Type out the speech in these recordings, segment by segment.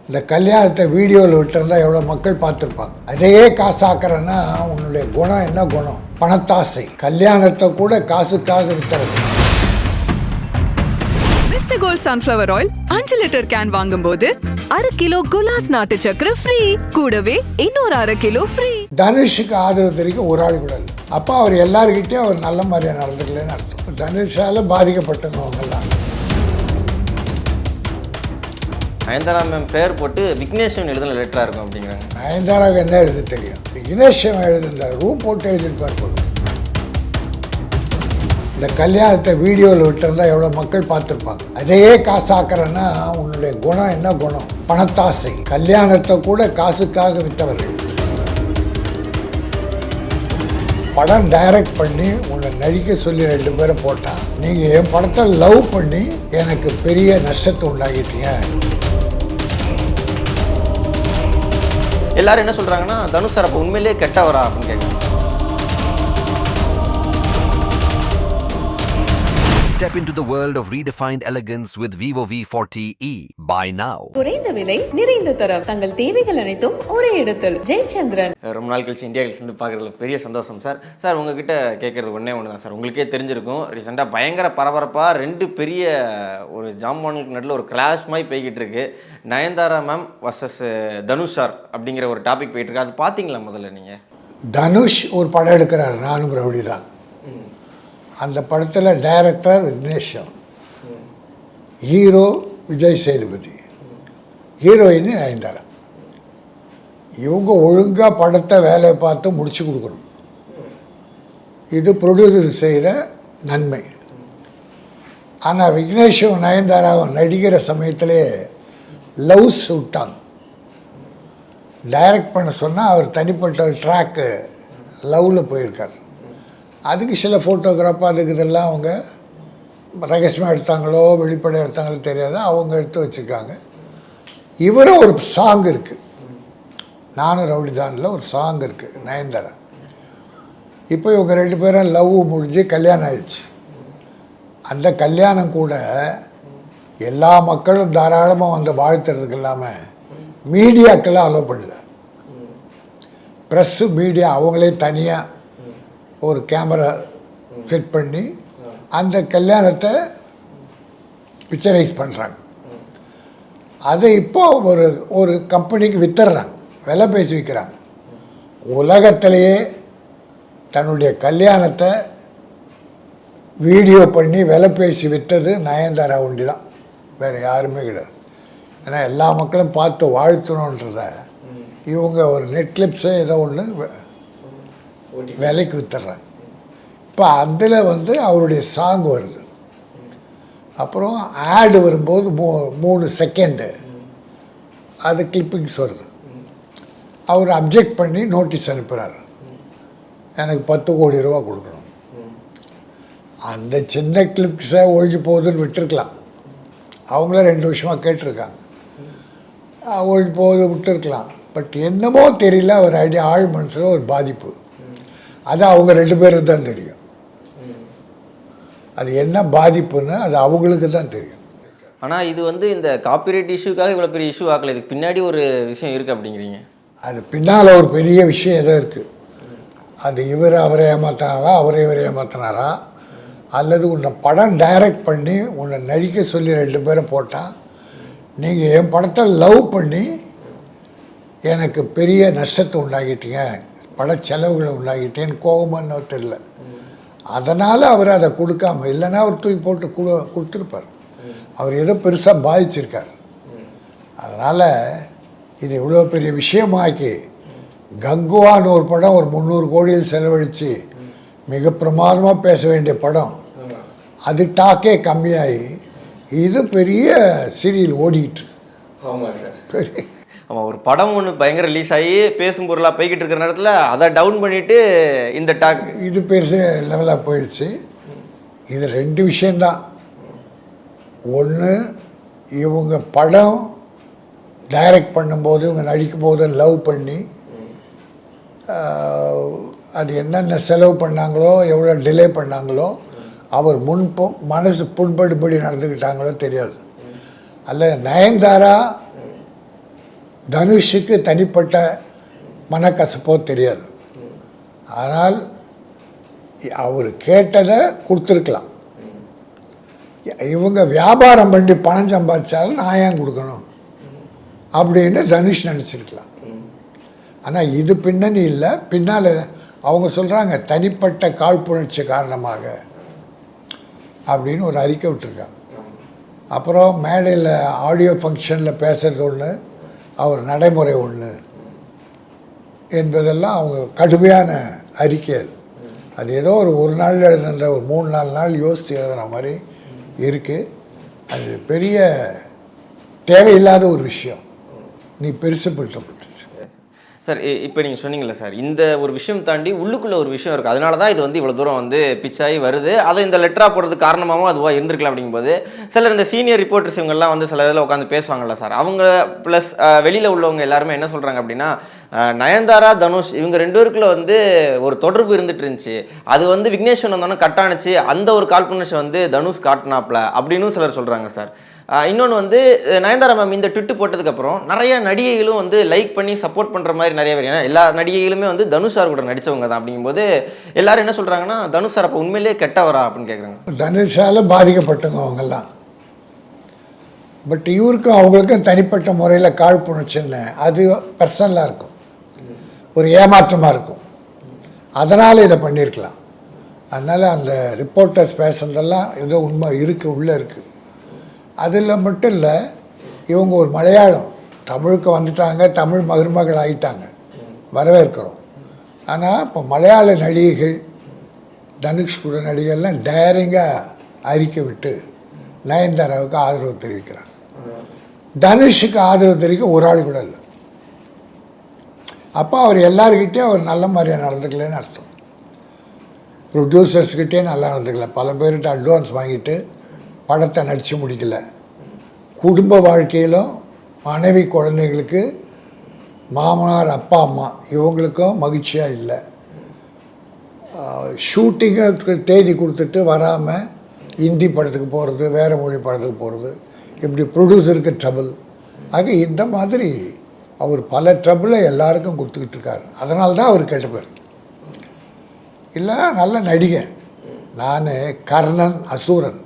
இந்த கல்யாணத்தை வீடியோவில் விட்டுருந்தா எவ்வளோ மக்கள் பார்த்துருப்பாங்க. அதையே காசாக்குறேன்னா உன்னுடைய குணம் என்ன குணம்? பணத்தாசை. கல்யாணத்தை கூட காசுக்காக விற்கிறது. Mister gold sunflower oil 5 litre can வாங்கும்போது 1/2 கிலோ குலாஸ் நாட்டு சக்கரை ஃப்ரீ, கூடவே இன்னொரு 1/2 கிலோ ஃப்ரீ. தனுஷுக்கு ஆதரவு தெரிவிக்க ஒரு ஆள் கூட இல்லை. அப்போ அவர் எல்லாருக்கிட்டையும் அவர் நல்ல மாதிரியாக நடந்துக்கலன்னு அர்த்தம். தனுஷால் பாதிக்கப்பட்டவங்கெல்லாம். நயன்தாரா மேம் பேர் போட்டு விக்னேஷன் எழுதின லெட்டராக இருக்கும் அப்படிங்கிறாங்க. நயன்தாராவுக்கு என்ன எழுத தெரியும்? விக்னேஷன் எழுதுந்த ரூம் போட்டு எழுதியிருப்பார் போல. இந்த கல்யாணத்தை வீடியோவில் விட்டுருந்தா எவ்வளோ மக்கள் பார்த்துருப்பாங்க. அதையே காசாக்குறேன்னா உன்னுடைய குணம் என்ன குணம்? பணத்தாசை. கல்யாணத்தை கூட காசுக்காக விற்றவர்கள். படம் டைரக்ட் பண்ணி உன்னை நடிக்க சொல்லி 2 பேரை போட்டான். நீங்கள் என் படத்தை லவ் பண்ணி எனக்கு பெரிய நஷ்டத்தை உண்டாக்கிட்டீங்க. எல்லாரும் என்ன சொல்றாங்கன்னா தனுஷ் சார் அப்போ உண்மையிலேயே கெட்டவரா அப்படின்னு கேட்குறாங்க. Step into the world of redefined elegance with Vivo V40e. Buy now. குறைந்த விலை நிறைந்த தரம், தங்கள் தேவைகள் அனைத்தும் ஒரே இடத்தில். ஜெயச்சந்திரன். ரொம்ப நாள் கழிச்சு இந்தியா கழிச்சு வந்து பார்க்குறதுல பெரிய சந்தோஷம் சார். சார் உங்ககிட்ட கேட்குறது ஒன்றே ஒன்று தான் சார். உங்களுக்கே தெரிஞ்சிருக்கும், ரீசெண்டாக பயங்கர பரபரப்பாக 2 பெரிய ஒரு ஜாமான்களுக்கு நடுவில் ஒரு கிளாஷ் மாதிரி போய்கிட்டு இருக்கு. Nayanthara ma'am versus Dhanush sir அப்படிங்கிற ஒரு டாபிக் போயிட்டு இருக்கு. அது பார்த்தீங்களா முதல்ல நீங்கள்? தனுஷ் ஒரு படம் எடுக்கிறார், நானும் ரவுடி தான். அந்த படத்தில் டைரக்டர் விக்னேஷன், ஹீரோ விஜய் சேதுபதி, ஹீரோயின் நயன்தாரா. இவங்க ஒழுங்காக படத்தை வேலையை பார்த்து முடிச்சு கொடுக்கணும். இது ப்ரொடியூசர் செய்கிற நன்மை. ஆனால் விக்னேஷும் நயன்தாராவும் நடிக்கிற சமயத்திலே லவ்ஸ் விட்டாங்க. டைரக்ட் பண்ண சொன்னால் அவர் தனிப்பட்ட ட்ராக்கு லவ்வில் போயிருக்கார். அதுக்கு சில ஃபோட்டோகிராஃப் அதுக்கு இதெல்லாம் அவங்க ரகசியமாக எடுத்தாங்களோ வெளிப்படையாக எடுத்தாங்களோ தெரியாது, அவங்க எடுத்து வச்சுருக்காங்க. இவரும் ஒரு சாங் இருக்குது, நானும் ரவுடிதானில் ஒரு சாங் இருக்குது நயன்தாரா. இப்போ இவங்க 2 பேரும் லவ் முடிஞ்சு கல்யாணம் ஆயிடுச்சு. அந்த கல்யாணம் கூட எல்லா மக்களும் தாராளமாக வந்து வாழ்த்துறதுக்கு இல்லாமல் மீடியாக்கெல்லாம் அலோவ் பண்ணல. ப்ரெஸ்ஸு மீடியா அவங்களே தனியாக ஒரு கேமரா ஃபிட் பண்ணி அந்த கல்யாணத்தை பிக்சரைஸ் பண்ணுறாங்க. அதை இப்போ ஒரு கம்பெனிக்கு வித்துடுறாங்க, விலை பேசி விற்கிறாங்க. உலகத்திலேயே தன்னுடைய கல்யாணத்தை வீடியோ பண்ணி விலை பேசி விற்றது நயன்தாரா ஒண்டி தான், வேறு யாருமே கிடையாது. ஏன்னா எல்லா மக்களும் பார்த்து வாழ்த்தணுன்றத இவங்க ஒரு நெட் கிளிப்ஸோ ஏதோ ஒன்று விலைக்கு வித்துடுறாங்க. இப்போ அதில் அவருடைய சாங் வருது. அப்புறம் ஆடு வரும்போது 3 செகண்டு அது கிளிப்பிங்ஸ் வருது. அவர் அப்ஜெக்ட் பண்ணி நோட்டீஸ் அனுப்புகிறார், எனக்கு 10 கோடி ரூபா கொடுக்கணும். அந்த சின்ன கிளிப்ஸை ஒழிஞ்சு போகுதுன்னு விட்டுருக்கலாம். அவங்கள 2 வருஷமாக கேட்டிருக்காங்க, ஒழிஞ்சு போகுது விட்டுருக்கலாம். பட் என்னமோ தெரியல, ஒரு ஐடியா ஆழ் மனசில் ஒரு பாதிப்பு. அது அவங்க 2 பேருக்கு தான் தெரியும். அது என்ன பாதிப்புன்னு அது அவங்களுக்கு தான் தெரியும். ஆனால் இது இந்த காப்பிரைட் இஷ்யூக்காக இவ்வளோ பெரிய இஷ்யூ ஆக்கல, இதுக்கு பின்னாடி ஒரு விஷயம் இருக்குது அப்படிங்கிறீங்க. அது பின்னால் ஒரு பெரிய விஷயம் எதோ இருக்குது. அது அவரை ஏமாத்தினாரா, இவரை ஏமாத்தினாரா, அல்லது உன்னை படம் டைரக்ட் பண்ணி உன்னை நடிக்க சொல்லி 2 பேரை போட்டால் நீங்கள் என் படத்தை லவ் பண்ணி எனக்கு பெரிய நஷ்டத்தை உண்டாக்கிட்டீங்க, பட செலவுகளை உண்டாகிட்டேன்னு கோபமானோ தெரியல. அதனால் அவர் அதை கொடுக்காம, இல்லைன்னா அவர் தூக்கி போட்டு கொடுத்துருப்பார். அவர் ஏதோ பெருசாக பாதிச்சிருக்கார். அதனால் இது இவ்வளோ பெரிய விஷயமாக்கி கங்குவான்னு ஒரு படம் ஒரு 300 கோடியில் செலவழித்து மிக பிரமாதமாக பேச வேண்டிய படம், அது டாக்கே கம்மியாகி இது பெரிய சீரியல் ஓடிக்கிட்டு. ஆமாம் சார், பெரிய ஆமாம். ஒரு படம் ஒன்று பயங்கர ரிலீஸ் ஆகி பேசும் பொருளாக போய்கிட்டு இருக்கிற நேரத்தில் அதை டவுன் பண்ணிவிட்டு இந்த டாக் இது பெருசு லெவலாக போயிடுச்சு. இது 2 விஷயந்தான். ஒன்று, இவங்க படம் டைரக்ட் பண்ணும்போது இவங்க நடிக்கும்போது லவ் பண்ணி அது என்னென்ன செலவு பண்ணாங்களோ, எவ்வளோ டிலே பண்ணாங்களோ, அவர் மனசு புண்படும்படி நடந்துக்கிட்டாங்களோ தெரியாது. அல்ல நயன்தாரா தனுஷுக்கு தனிப்பட்ட மனக்கசப்போ தெரியாது. ஆனால் அவர் கேட்டதை கொடுத்துருக்கலாம். இவங்க வியாபாரம் பண்ணி பணம் சம்பாதிச்சாலும் நான் ஏன் கொடுக்கணும் அப்படின்னு தனுஷ் நினச்சிருக்கலாம். ஆனால் இது பின்னணி இல்லை. பின்னால் அவங்க சொல்கிறாங்க தனிப்பட்ட காழ்ப்புணர்ச்சி காரணமாக அப்படின்னு ஒரு அறிக்கை விட்டுருக்காங்க. அப்புறம் மேடையில் ஆடியோ ஃபங்க்ஷனில் பேசுகிறது ஒன்று, அவர் நடைமுறை ஒன்று என்பதெல்லாம் அவங்க கடுமையான அறிக்கை. அது ஏதோ ஒரு நாள் எழுதுன்ற ஒரு 3-4 நாள் யோசித்து எழுதுகிற மாதிரி இருக்குது. அது பெரிய தேவையில்லாத ஒரு விஷயம். நீ பெருசுப்படுத்தப்பட்டுச்சு சார். இப்போ நீங்கள் சொன்னீங்களே சார், இந்த ஒரு விஷயம் தாண்டி உள்ளுக்குள்ளே ஒரு விஷயம் இருக்குது. அதனால தான் இது வந்து இவ்வளோ தூரம் வந்து பிச்சாகி வருது. அதை இந்த லெட்டராக போடுறதுக்கு காரணமாகவும் அதுவாக இருந்திருக்கலாம். அப்படிங்கும்போது சிலர் இந்த சீனியர் ரிப்போர்ட்டர்ஸ் இவங்கெல்லாம் வந்து சில இதில் உட்காந்து பேசுவாங்கள்ல சார், அவங்க ப்ளஸ் வெளியில் உள்ளவங்க எல்லாருமே என்ன சொல்கிறாங்க அப்படின்னா, நயன்தாரா தனுஷ் இவங்க 2 பேருக்குள்ள வந்து ஒரு தொடர்பு இருந்துட்டு இருந்துச்சு. அது வந்து விக்னேஸ்வரன் வந்தோன்னே கட்டானுச்சு. அந்த ஒரு காழ்ப்புணர்ச்சி வந்து தனுஷ் காட்டினாப்ல அப்படின்னு சிலர் சொல்கிறாங்க சார். இன்னொன்று வந்து நயன்தாரா மேம் இந்த ட்விட்டு போட்டதுக்கப்புறம் நிறைய நடிகைகளும் வந்து லைக் பண்ணி சப்போர்ட் பண்ணுற மாதிரி நிறைய பேர், ஏன்னா எல்லா நடிகைகளுமே வந்து தனுஷ் சார் கூட நடித்தவங்க தான். அப்படிங்கும்போது எல்லாரும் என்ன சொல்கிறாங்கன்னா, தனுஷ் சார் அப்போ உண்மையிலேயே கெட்டவரா அப்படின்னு கேட்குறாங்க. தனுஷால் பாதிக்கப்பட்டவங்க அவங்கெல்லாம். பட் இவருக்கும் அவங்களுக்கும் தனிப்பட்ட முறையில் காழ்ப்புணர்ச்சின்னு அது பர்சனலாக இருக்கும், ஒரு ஏமாற்றமாக இருக்கும். அதனால் இதை பண்ணியிருக்கலாம். அதனால் அந்த ரிப்போர்ட்டர்ஸ் பேசுனதெல்லாம் ஏதோ உண்மை இருக்குது, உள்ளே இருக்குது. அதில் மட்டும் இல்லை, இவங்க ஒரு மலையாளம் தமிழுக்கு வந்துட்டாங்க, தமிழ் மருமகள் ஆகிட்டாங்க, வரவேற்கிறோம். ஆனால் இப்போ மலையாள நடிகைகள் தனுஷ் கூட நடிகைகள்லாம் டேரிங்காக அறிக்கை விட்டு நயன்தாராவுக்கு ஆதரவு தெரிவிக்கிறாங்க. தனுஷுக்கு ஆதரவு தெரிவிக்க ஒரு ஆள் கூட இல்லை. அப்போ அவர் எல்லாருக்கிட்டே அவர் நல்ல மாதிரியாக நடந்துக்கலன்னு அர்த்தம். ப்ரொடியூசர்ஸ்கிட்டே நல்லா நடந்துக்கல, பல பேர்கிட்ட அட்வான்ஸ் வாங்கிட்டு படத்தை நடித்து முடிக்கல. குடும்ப வாழ்க்கையிலும் மனைவி குழந்தைங்களுக்கு மாமனார் அப்பா அம்மா இவங்களுக்கும் மகிழ்ச்சியாக இல்லை. ஷூட்டிங்கு தேதி கொடுத்துட்டு வராமல் ஹிந்தி படத்துக்கு போகிறது, வேறு மொழி படத்துக்கு போகிறது, இப்படி ப்ரொடியூசருக்கு ட்ரபிள். ஆக இந்த மாதிரி அவர் பல ட்ரபிளை எல்லாருக்கும் கொடுத்துக்கிட்டு இருக்கார். அதனால தான் அவர் கெட்ட பேர். இல்லை நல்ல நடிகை. நான் கர்ணன், அசூரன்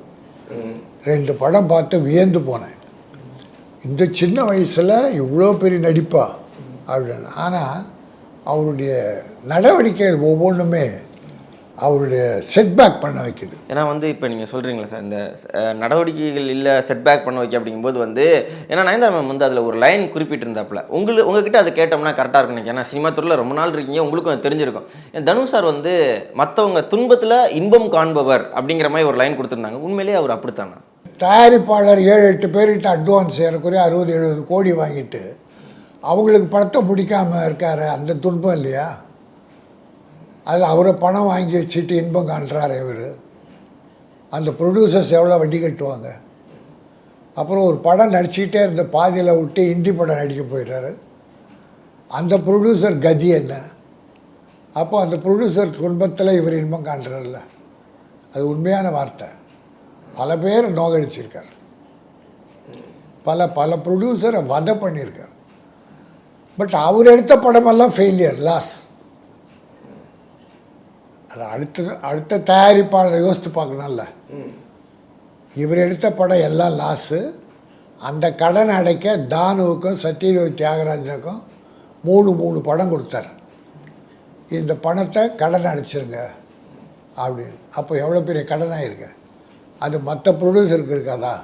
2 படம் பார்த்து வியந்து போனேன். இந்த சின்ன வயசில் இவ்வளோ பெரிய நடிப்பா அப்படின்னு. ஆனால் அவருடைய நடவடிக்கைகள் ஒவ்வொன்றுமே அவருடைய செட்பேக் பண்ண வைக்குது. ஏன்னா வந்து இப்போ நீங்கள் சொல்கிறீங்களா சார், இந்த நடவடிக்கைகள் இல்லை செட்பேக் பண்ண வைக்க அப்படிங்கும்போது வந்து, ஏன்னா நயன்தாரா மேம் வந்து அதில் ஒரு லைன் குறிப்பிட்டிருந்தாப்புல, உங்ககிட்ட அதை கேட்டோம்னா கரெக்டாக இருக்கும். ஏன்னா சினிமா துறையில் ரொம்ப நாள் இருக்கீங்க, உங்களுக்கும் அது தெரிஞ்சிருக்கும். தனுஷ் சார் வந்து மற்றவங்க துன்பத்தில் இன்பம் காண்பவர் அப்படிங்கிற மாதிரி ஒரு லைன் கொடுத்துருந்தாங்க. உண்மையிலேயே அவர் அப்படித்தானா? தயாரிப்பாளர் 7-8 பேர்கிட்ட அட்வான்ஸ் ஏறக்குறைய 60-70 கோடி வாங்கிட்டு அவங்களுக்கு படத்தை பிடிக்காமல் இருக்காரு, அந்த துன்பம் இல்லையா? அதில் அவரை பணம் வாங்கி வச்சுட்டு இன்பம் காண்றாரு இவர். அந்த ப்ரொடியூசர்ஸ் எவ்வளோ வட்டி கட்டுவாங்க? அப்புறம் ஒரு படம் நடிச்சுக்கிட்டே இருந்த பாதியில் விட்டு ஹிந்தி படம் நடிக்க போயிடுறாரு. அந்த ப்ரொடியூசர் கதி என்ன? அப்போ அந்த ப்ரொடியூசர் துன்பத்தில் இவர் இன்பம் காண்றாருல்ல, அது உண்மையான வார்த்தை. பல பேர் நோகடிச்சிருக்கார், பல ப்ரொடியூசரை வதை பண்ணியிருக்கார். பட் அவர் எடுத்த படமெல்லாம் ஃபெயிலியர், லாஸ். அது அடுத்த தயாரிப்பாளர் யோசித்து பார்க்கணும்ல. இவர் எடுத்த படம் எல்லாம் லாஸு. அந்த கடன் அடைக்க தானுவுக்கும் சத்யஜோதி தியாகராஜனுக்கும் 3 படம் கொடுத்தார். இந்த பணத்தை கடன் அடைச்சிருங்க அப்படின்னு. அப்போ எவ்வளோ பெரிய கடனாக இருக்கு. அது மற்ற ப்ரொடியூசருக்கு இருக்காதா?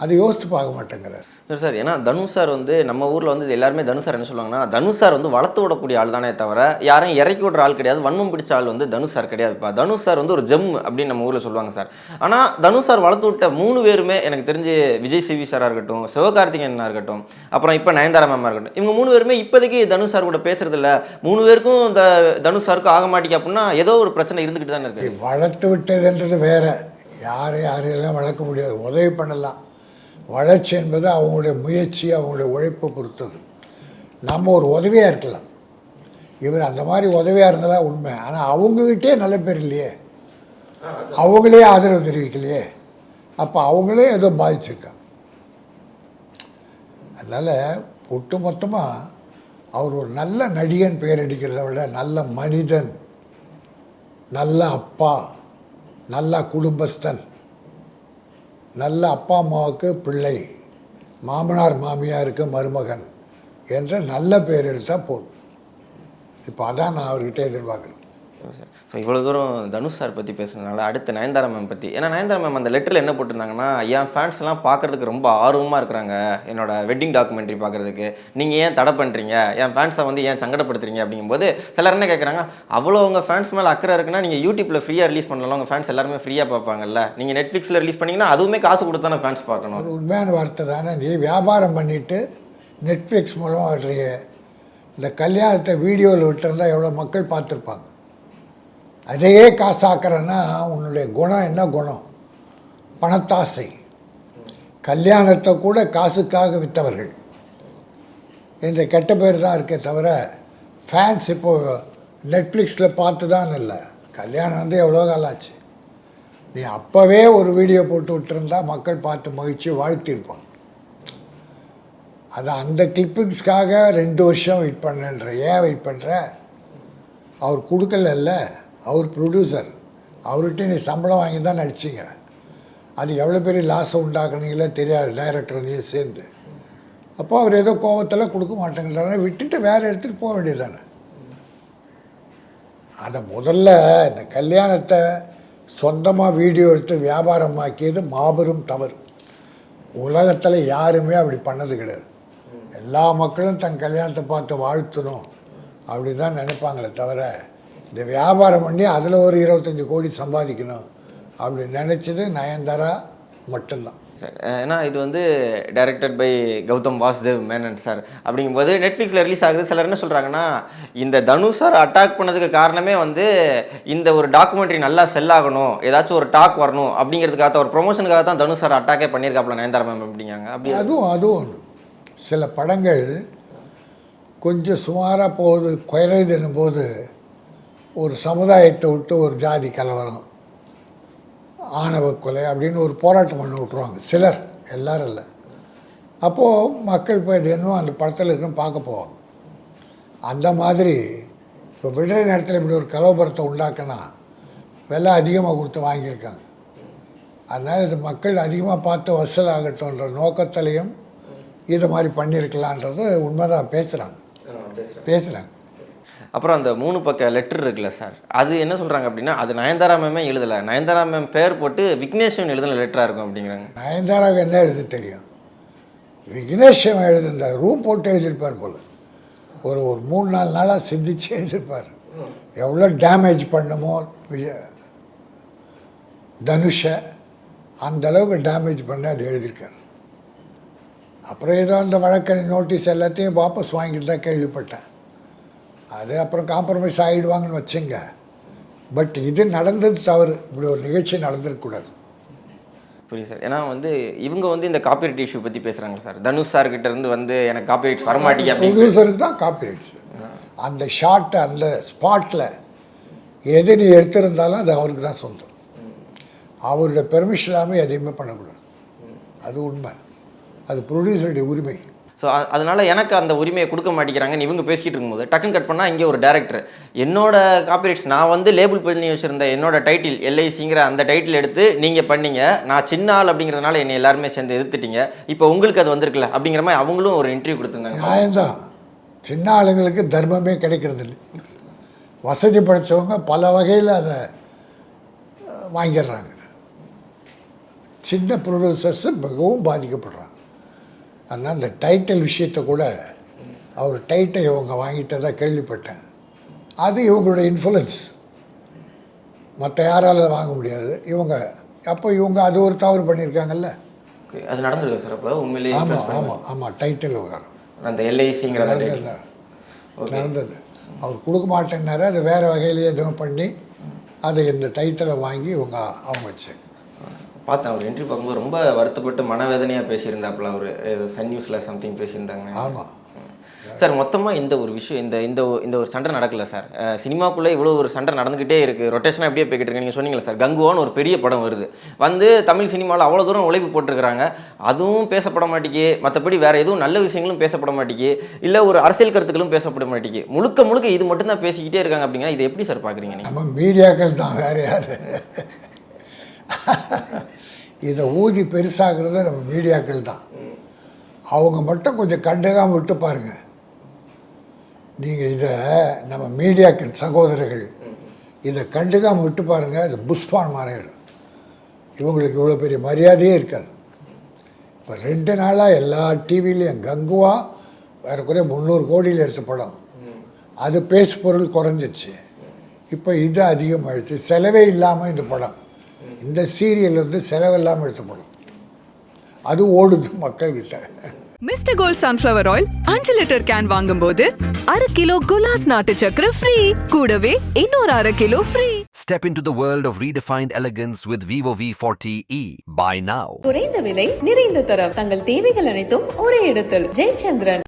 அது யோசித்து பார்க்க மாட்டேங்கிறார் சார். ஏன்னா தனுஷ் சார் வந்து நம்ம ஊரில் வந்து எல்லாருமே தனுஷ் சார் என்ன சொல்லுவாங்கன்னா, தனுஷ் சார் வந்து வளர்த்து விடக்கூடிய ஆள் தானே தவிர யாரையும் இறக்கி விடுற ஆள் கிடையாது, வன்மம் பிடிச்ச ஆள் வந்து தனுஷ் சார் கிடையாதுப்பா. தனுஷ் சார் வந்து ஒரு ஜெம் அப்படின்னு நம்ம ஊரில் சொல்லுவாங்க சார். ஆனால் தனுஷ் சார் வளர்த்து விட்ட 3 பேருமே எனக்கு தெரிஞ்சு விஜய் சிவி சாராக இருக்கட்டும், சிவகார்த்திகேயனாக இருக்கட்டும், அப்புறம் இப்போ நயன்தாரா மேமாக இருக்கட்டும், இவங்க 3 பேருமே இப்போதைக்கு தனுஷ் சார் கூட பேசுறது இல்லை. 3 பேருக்கும் இந்த தனுஷ் சாருக்கும் ஆக மாட்டேங்க அப்படின்னா ஏதோ ஒரு பிரச்சனை இருந்துக்கிட்டு தானே இருக்குது. வளர்த்து விட்டதுன்றது வேற. யாரையெல்லாம் வளர்க்க முடியாது, உதவி பண்ணலாம். வளர்ச்சி என்பது அவங்களுடைய முயற்சி, அவங்களுடைய உழைப்பை பொறுத்தது. நம்ம ஒரு உதவியாக இருக்கலாம். இவர் அந்த மாதிரி உதவியாக இருந்தாலும் உண்மை. ஆனால் அவங்ககிட்டே நல்ல பேர் இல்லையே, அவங்களே ஆதரவு தெரிவிக்கலையே. அப்போ அவங்களே ஏதோ பாதிச்சிருக்காங்க. அதனால் ஒட்டு மொத்தமாக அவர் ஒரு நல்ல நடிகன் பேர் அடிக்கிறத விட நல்ல மனிதன், நல்ல அப்பா, நல்ல குடும்பஸ்தன், நல்ல அப்பா அம்மாவுக்கு பிள்ளை, மாமனார் மாமியாருக்கு மருமகன் என்ற நல்ல பேர் எடுத்தால் போதும். இப்போ அதான் நான் அவர்கிட்ட எதிர்பார்க்குறேன். சார் ஸோ இவ்வளோ தூரம் தனுஷ் சார் பற்றி பேசுனதுனால அடுத்து நயன்தாரா மேம் பற்றி, ஏன்னா நயன்தாரா மேம் அந்த லெட்டரில் என்ன போட்டிருந்தாங்கன்னா, என் ஃபேன்ஸ்லாம் பார்க்குறதுக்கு ரொம்ப ஆர்வமாக இருக்கிறாங்க என்னோட வெட்டிங் டாக்குமெண்ட்ரி பார்க்குறதுக்கு, நீங்கள் ஏன் தடை பண்ணுறீங்க, என் ஃபேன்ஸை வந்து ஏன் சங்கடப்படுத்துறீங்க அப்படிங்கும்போது சிலர் என்ன கேட்குறாங்க, அவ்வளோ உங்கள் ஃபேன்ஸ் மேலே அக்கறை இருக்குன்னா நீங்கள் யூடியூப்பில் ஃப்ரீயாக ரிலீஸ் பண்ணலாம், உங்கள் ஃபேன்ஸ் எல்லாருமே ஃப்ரீயாக பார்ப்பாங்கல்ல, நீங்கள் நெட்ஃப்ளிக்ஸில் ரிலீஸ் பண்ணிங்கன்னா அதுவுமே காசு கொடுத்தானே ஃபேன்ஸ் பார்க்கணும். அது உண்மையான வார்த்தை தானே. நீ வியாபாரம் பண்ணிவிட்டு நெட்ஃப்ளிக்ஸ் மூலமாக வர்றீங்க, இந்த கல்யாணத்தை வீடியோவில் விட்டுருந்தா எவ்வளோ மக்கள் பார்த்துருப்பாங்க. அதையே காசாக்குறன்னா உன்னுடைய குணம் என்ன குணம்? பணத்தாசை. கல்யாணத்தை கூட காசுக்காக விற்றவர்கள் என்ற கெட்ட பேர் தான் இருக்கே தவிர ஃபேன்ஸ் இப்போது நெட்ஃப்ளிக்ஸில் பார்த்து தான் இல்லை. கல்யாணம் வந்து எவ்வளோ காலம் ஆச்சு. நீ அப்போவே ஒரு வீடியோ போட்டு விட்டுருந்தா மக்கள் பார்த்து மகிழ்ச்சி வாழ்த்திருப்பாங்க. அது அந்த கிளிப்பிங்ஸ்க்காக 2 வருஷம் வெயிட் பண்ணுன்ற. ஏன் வெயிட் பண்ணுற? அவர் கொடுக்கல, அவர் ப்ரொடியூசர், அவர்கிட்ட நீ சம்பளம் வாங்கி தான் நடிச்சிங்க. அது எவ்வளோ பெரிய லாஸை உண்டாக்குனீங்களே தெரியாது டைரக்டர் நீ சேர்ந்து. அப்போ அவர் ஏதோ கோபத்தில் கொடுக்க மாட்டேங்கிறாரு, விட்டுட்டு வேறு இடத்துக்கு போக வேண்டியதானே. அதை முதல்ல இந்த கல்யாணத்தை சொந்தமாக வீடியோ எடுத்து வியாபாரமாக்கியது மாபெரும் தவறு. உலகத்தில் யாருமே அப்படி பண்ணது கிடையாது. எல்லா மக்களும் தன் கல்யாணத்தை பார்த்து வாழ்த்தணும் அப்படி தான் நினைப்பாங்களே தவிர இந்த வியாபாரம் பண்ணி அதில் ஒரு 25 கோடி சம்பாதிக்கணும் அப்படி நினச்சது நயன்தாரா மட்டும்தான். சார் ஏன்னா இது வந்து directed by Gautham Vasudev Menon sir அப்படிங்கும்போது நெட்ஃப்ளிக்ஸில் ரிலீஸ் ஆகுது. சிலர் என்ன சொல்கிறாங்கன்னா, இந்த தனுஷ் சார் அட்டாக் பண்ணதுக்கு காரணமே வந்து இந்த ஒரு டாக்குமெண்ட்ரி நல்லா செல் ஆகணும், ஏதாச்சும் ஒரு டாக் வரணும் அப்படிங்கிறதுக்காக, ஒரு ப்ரொமோஷனுக்காக தான் தனுஷ் சார் அட்டாக்கே பண்ணியிருக்காப்புல நயன்தாரா மேம் அப்படிங்காங்க. அப்படி அதுவும் சில படங்கள் கொஞ்சம் சுமாராக போகுது குறையுதுன்னும் போது ஒரு சமுதாயத்தை விட்டு ஒரு ஜாதி கலவரம், ஆணவ கொலை அப்படின்னு ஒரு போராட்டம் பண்ணி விட்ருவாங்க சிலர், எல்லாரும் இல்லை. அப்போது மக்கள் இப்போ இது என்னவோ அந்த படத்தில் இருக்குன்னு பார்க்க போவாங்க. அந்த மாதிரி இப்போ விடுதலை நேரத்தில் இப்படி ஒரு கலவரத்தை உண்டாக்கினா விலை அதிகமாக கொடுத்து வாங்கியிருக்காங்க. அதனால் இது மக்கள் அதிகமாக பார்த்து வசூல் ஆகட்டும்ன்ற நோக்கத்திலையும் இது மாதிரி பண்ணியிருக்கலான்றது உண்மைதான் பேசுகிறாங்க. அப்புறம் அந்த 3 பக்க லெட்டர் இருக்குல்ல சார், அது என்ன சொல்கிறாங்க அப்படின்னா, அது நயன்தாரா மேமே எழுதலை, நயன்தாரா மேம் பேர் போட்டு விக்னேஷன் எழுதின லெட்டராக இருக்கும் அப்படிங்கிறாங்க. நயன்தாராவுக்கு என்ன எழுத தெரியும்? விக்னேஷன் எழுதுந்த ரூம் போட்டு எழுதியிருப்பார் போல். ஒரு 3-4 நாளாக சிந்திச்சு எழுதியிருப்பார். எவ்வளோ டேமேஜ் பண்ணுமோ தனுஷை அந்த அளவுக்கு டேமேஜ் பண்ணி அது எழுதியிருக்கார். அப்புறம் ஏதோ அந்த வழக்கறி நோட்டீஸ் எல்லாத்தையும் வாபஸ் வாங்கிட்டு தான் கேள்விப்பட்டேன். அது அப்புறம் காம்ப்ரமைஸ் ஆகிடுவாங்கன்னு வச்சுங்க. பட் இது நடந்தது தவறு. இப்படி ஒரு நிகழ்ச்சி நடந்திருக்கக்கூடாது. புரியுது சார். ஏன்னா வந்து இவங்க வந்து இந்த காப்பிரைட் இஷ்யூ பற்றி பேசுகிறாங்க சார். தனுஷ் சார்கிட்ட இருந்து வந்து எனக்கு காப்பிரைட்ஸ் வரமாட்டேங்க அப்படின்னு. ப்ரொடியூசருக்கு தான் காப்பிரைட்ஸ். அந்த ஷார்ட்டை அந்த ஸ்பாட்டில் எது நீ எடுத்திருந்தாலும் அது அவருக்கு தான் சொந்தம். அவருடைய பெர்மிஷன் இல்லாமல் எதையுமே பண்ணக்கூடாது. அது உண்மை. அது ப்ரொடியூசருடைய உரிமை. ஸோ அதனால் எனக்கு அந்த உரிமையை கொடுக்க மாட்டேங்கிறாங்கன்னு இவங்க பேசிக்கிட்டு இருக்கும்போது டக்குன்னு கட் பண்ணால் இங்கே ஒரு டேரக்டர் என்னோட காப்பிரைட்ஸ் நான் வந்து லேபிள் பண்ணி வச்சுருந்த என்னோட டைட்டில் எல்ஐசிங்கிற அந்த டைட்டில் எடுத்து நீங்கள் பண்ணீங்க, நான் சின்ன ஆள் அப்படிங்கிறதுனால என்னை எல்லாருமே சேர்ந்து எதிர்த்துட்டீங்க, இப்போ உங்களுக்கு அது வந்திருக்குல்ல அப்படிங்கிற மாதிரி அவங்களும் ஒரு இன்டர்வியூ கொடுத்துருந்தாங்க. நியாயம்தான். சின்ன ஆளுங்களுக்கு தர்மமே கிடைக்கிறது இல்லை. வசதி படைத்தவங்க பல வகையில் அதை வாங்கிடுறாங்க. சின்ன ப்ரொடியூசர்ஸு மிகவும் பாதிக்கப்படுறாங்க. அதனால் இந்த டைட்டில் விஷயத்தை கூட அவர் டைட்டை இவங்க வாங்கிட்டதாக கேள்விப்பட்டேன். அது இவங்களோட இன்ஃப்ளூயன்ஸ், மற்ற யாரால வாங்க முடியாது. இவங்க அப்போ இவங்க அது ஒரு தவறு பண்ணியிருக்காங்கல்ல. அது நடந்திருக்கு சார். அப்போ உண்மையிலேயே ஆமாம் டைட்டில் விவகாரம் அந்த எல்ஐசிங்கிற நடந்தது. அவர் கொடுக்க மாட்டேன்னாரு. அது வேறு வகையிலேயே எதுவும் பண்ணி அதை இந்த டைட்டிலை வாங்கி அவங்க வச்சு பார்த்தேன். அவர் இன்டர்வியூ பார்க்கும்போது ரொம்ப வருத்தப்பட்டு மனவேதனையாக பேசியிருந்தாப்புல. அவர் சன் நியூஸில் சம்திங் பேசியிருந்தாங்க. ஆமாம். சார் மொத்தமாக இந்த ஒரு விஷயம் இந்த இந்த இந்த ஒரு சண்டை நடக்கல சார். சினிமாக்குள்ளே இவ்வளோ ஒரு சண்டை நடந்துக்கிட்டே இருக்குது, ரொட்டேஷனாக எப்படியே போய்கிட்டு இருக்கு. நீங்கள் சொன்னீங்களா சார், கங்குவான்னு ஒரு பெரிய படம் வருது, வந்து தமிழ் சினிமாவில் அவ்வளோ தூரம் உழைப்பு போட்டிருக்கிறாங்க, அதுவும் பேசப்பட மாட்டேங்கி, மற்றபடி வேறு எதுவும் நல்ல விஷயங்களும் பேசப்பட மாட்டேங்கி, இல்லை ஒரு அரசியல் கருத்துக்களும் பேசப்பட மாட்டேங்கி, முழுக்க முழுக்க இது மட்டும்தான் பேசிக்கிட்டே இருக்காங்க. அப்படிங்கன்னா இதை எப்படி சார் பார்க்குறீங்க நீங்கள்? நம்ம மீடியாக்கள் தான், வேறு யார்? இதை ஊதி பெருசாகிறது நம்ம மீடியாக்கள் தான். அவங்க மட்டும் கொஞ்சம் கண்டுக்காமல் விட்டு பாருங்க. நீங்கள் இதை நம்ம மீடியாக்கள் சகோதரர்கள் இதை கண்டுக்காமல் விட்டு பாருங்கள், இது புஷ்பான் மாறிடும். இவங்களுக்கு இவ்வளோ பெரிய மரியாதையே இருக்காது. இப்போ 2 நாளாக எல்லா டிவிலையும் கங்குவா வேறக்குறைய 300 கோடியில் எடுத்த படம், அது பேசு பொருள் குறைஞ்சிச்சு. இப்போ இது அதிகமாகிடுச்சு. செலவே இல்லாமல் இந்த படம், இந்த சீரியல் வந்து செலவில்லாமல் எடுத்த படம், அது ஓடுது மக்கள்கிட்ட. Mister gold sunflower oil 5 litre can வாங்கும்போது அரை கிலோ குலாஸ் நாட்டு சக்கரை ஃப்ரீ, கூடவே இன்னொரு அரை kilo free. Step into the world of redefined elegance with Vivo V40e. Buy now. குறைந்த விலை, நிறைந்த தரம், தங்கள் தேவைகள் அனைத்தும் ஒரே இடத்தில். ஜெயச்சந்திரன்.